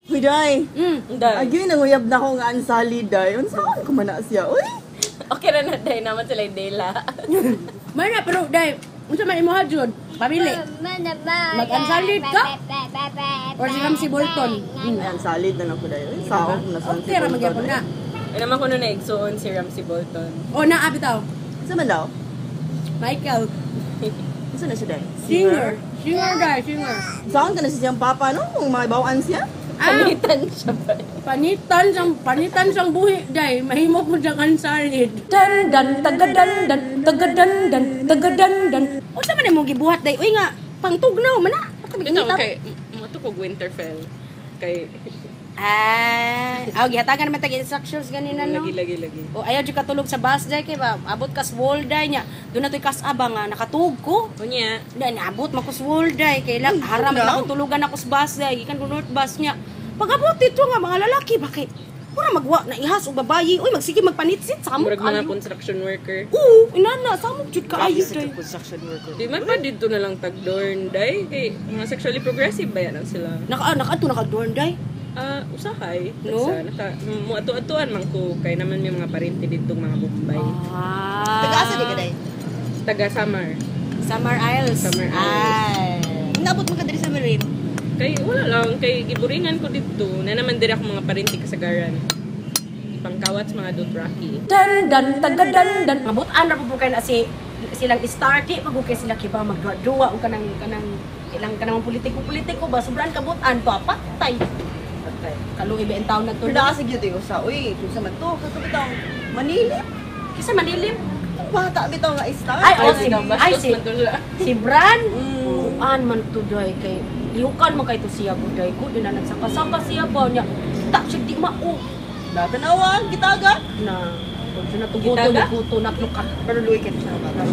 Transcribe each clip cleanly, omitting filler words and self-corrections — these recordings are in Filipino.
Uy, day. Day. Agi, nanguyab na ko nga ang salid, day. Unsaon ko man na siya? Uy! Okay na day naman sila yung dela. May na, pero dahil, unsa man imo hajud? Pamili. Mag-ansalid ka? Or si Ramsey Bolton? Ayan, salid na lang ko, day. Uy, saon ko na sa Okay, ra magyapon na. Ay naman ko na naigsoon si Ramsey Bolton. O, naabi tao. Saan man daw? Michael. Saan na siya, day? Singer. Singer dahil, singer. Saan ka na siyang papa, no? Kung mga bawaan siya? Panitan siya ba? Panitan siyang buhi dahil. Mahimo po siyang ansalid. Dan dan tagadan dan tagadan dan tagadan dan. O, sa man mo gibuhat dahil. Uy nga, pangtugnaw, mana? Ito kay mato ko Winterfell. Kay Gihatagan naman tag-instructions ganina, no? lagi. O, ayaw di katulog sa bus day kay ba? Abot ka sa wall day niya. Doon na to'y kasaba nga, nakatug ko. Unya. Dahil naabot mo ko sa wall day. Kaya lang, haram na akong tulugan ako sa bus day. Ikan ko north bus niya. Pag-abot ito nga, mga lalaki, bakit? Mura magwa na ihas o babayi. Uy, magsige magpanitsit. Samog Murag mga construction worker. Oo, inana. Samog jud ka ayo day. Construction worker. Di man pa dito na lang tag-dorn day. Kay mga sexually progressive ba yan ang sila? Naka-dorn day. Usahay. No? Muato-atuan man ko. Kay naman may mga parinti dito mga Bombay. Taga-asa di ka, day? Taga Samar. Summer Isles. Summer Isles. Ay. Nabot mo ka diri sa Marim. Kay wala lang. Kay giburingan ko dito. Na naman diri ako mga parinti kasagaran. Ipangkawat sa mga Dothraki. Dan dan tagadan dan mabutan ra po kay na silang starti pag kay sila kiba magduwa o kanang ilang kanang politiko ba sobrang kabutan to patay. Kaluoy ba ang taon na to? Pero nakasag yun tayo sa, uy, kung sa man to, kato bitaw, Manilip. Kisa manilim. Bata bitaw nga star. Si Bran. Kuan man to day kay liukan man kay to siya buday ko din na nagsaka-saka siya ba niya. Tak siya di mao. Natanawan, gitaga. Na kung siya natuguto Gitaga? ni puto nakluka. Pero luwi ka siya bata.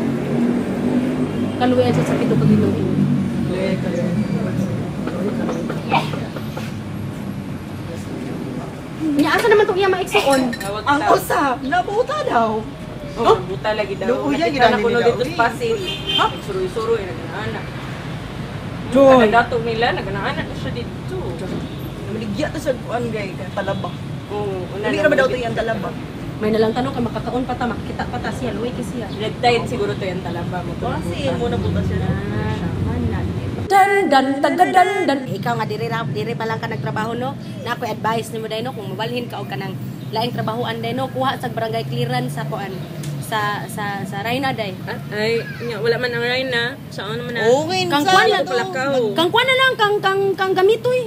Kaluoy sa pito ka ginuin. Nya asa naman to iya maigsoon? Ang usap, nabuta daw. Oh, buta lagi daw. Luuya, Nakita na ko ginani nila, dito uy. sa Pasig. Ha? Nagsuroy-suroy, nagana-anak. Joy. Kada-dato nila, nagana-anak na siya dito. Namaligya to sa kuan gay, talaba. Oo, una Hindi naman daw to yung talaba. May nalang tanong kay makakaon pa ta makita pa ta siya luwi kasi siya. Red tide siguro to yung talaba mo. Kasi muna buta siya. Dan dan tagadan dan ikaw nga diri pa lang ka nagtrabaho no. Na ako advice nimo dai no kung mabalhin ka og kanang laing trabahoan dai no kuha sa barangay clearance sa kuan sa Rayna dai. Ay, wala man ang Rayna. Saan naman na? Okay, Kang saan kuan na Sa to? Palakaw. Kang kuan na lang kang gamitoy.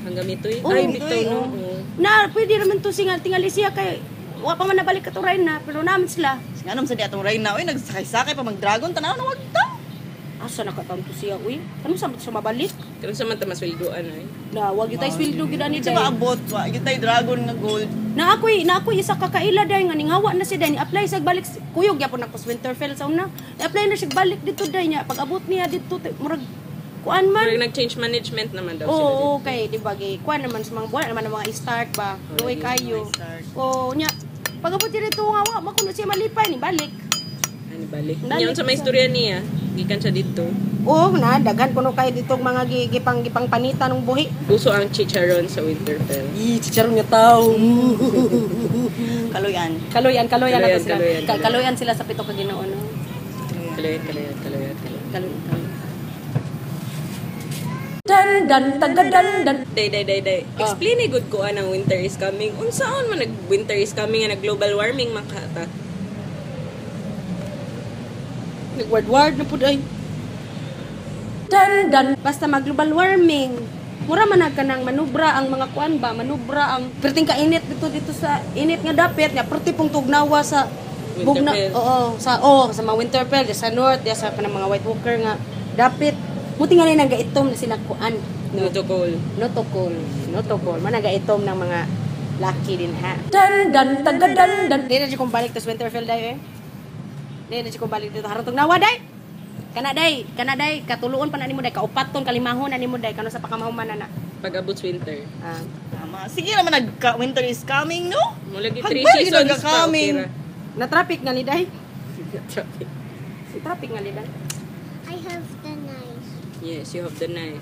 Hanggang ito'y. Oo, Ay, ito'y, bitaw no. oo. Oo. Na pwede naman to singal tingali siya kay wa pa man nabalik ka to Rayna pero naman sila. Singanom sa di atong Rayna, uy, nagsakay-sakay pa mag-dragon, tanaw na wag ta. Asa nakatanto siya uy? Ano sa mabalik? Kano sa man tamasweldoan ay. Na wag yung tayo sweldo gid ani Sa dai. maabot, wa gyud tay dragon nga gold. Na ako'y isa ka kaila dai nga ning hawa na si dai ni apply sa balik kuyog gyapon ako sa Winterfell sa una. I-apply na siya balik dito dai niya pag abot niya dito murag kuan man. Pero nag-change management naman daw sila. Oo, okay, di ba gi kuan naman sa mga buwan naman ang mga start ba. Luoy kayo. Oo nya. Pag abot niya dito nga wa makuno siya malipay ni balik. Ano balik? Balik Yan sa may sa- istorya niya. Gikan siya dito. Oo na daghan kuno kay dito mga gipang panitan ng buhi. Uso ang chicharon sa Winterfell. Chicharon niya tao. Kaloyan. Kaloyan Kaloyan, ato sila. kaloyan. Kaloyan sila sa pito ka Ginoo no. Kaloyan. Kaloyan. Dan dan tagadan dan Day. Explain ni good ko anang winter is coming. Unsaon man nag-winter is coming nga nag-global warming makata. nagward-ward na pud ay. Dan basta mag-global warming. Mura man kanang manubra ang mga kuan ba, manubra ang perting kainit dito sa init nga dapit nga perti pong tugnawa sa bugna. Winterfell. Sa mga Winterfell, sa north, sa kanang mga White Walker nga dapit. Muti nga nila nagaitom na sila kuan. No to cool. Notokol. Man nagaitom ng mga lucky din ha. Dan tagadan. Di na siya kung balik to Winterfell dayo eh. Di na siya kung balik dito harong tugnawa day. Kana day, katuluon pa na nimo day, kaupaton kalimahon na nimo day kano sa pakamahuman na. Pag-abot winter. Tama. Sige naman winter is coming, no? Mula gi 3 Hagbay, seasons pa nagka-coming. okay ra. Na traffic nga ni day. Traffic. Si traffic nga ni day. I have the knife. Yes, you have the knife.